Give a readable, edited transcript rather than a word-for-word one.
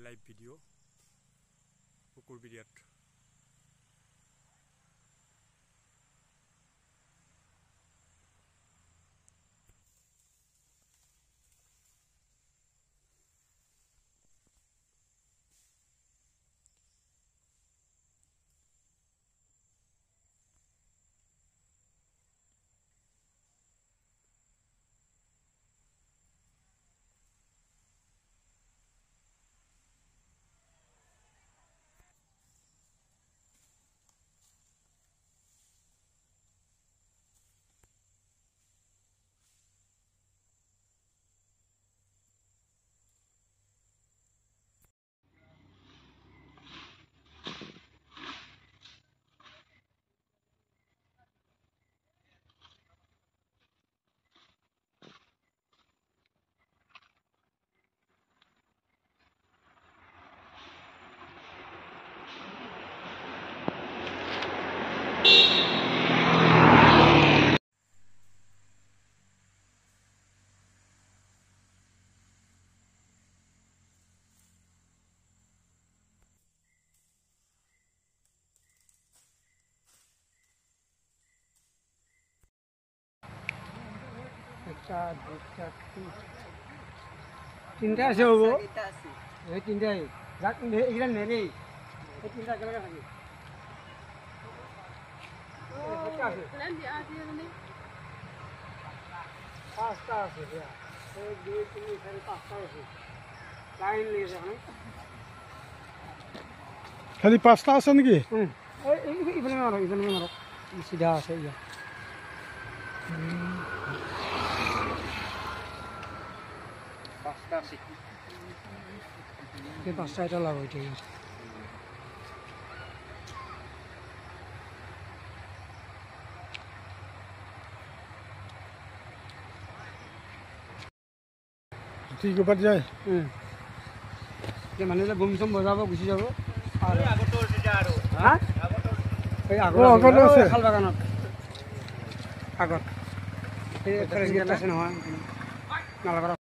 live video কুকুৰ বিৰিয়াত তিনটা আছে হব এই তিনটাই যাক এইটা নেই এই তিনটা একেলগে থাকি পাঁচটা আছে এক দুই তিনি চারি পাঁচটা আছে লাইন লেগেছে খালি পাঁচটা আছে নাকি ইফালে মারো সিধা আছে ইয়া পাঁচটা এটা লাভ ঠিক আছে ঠিক পাতি যায় মানুহ বুম চুম বজাব গুচি যাব খাল বাগানত আগত নহয় নালাগে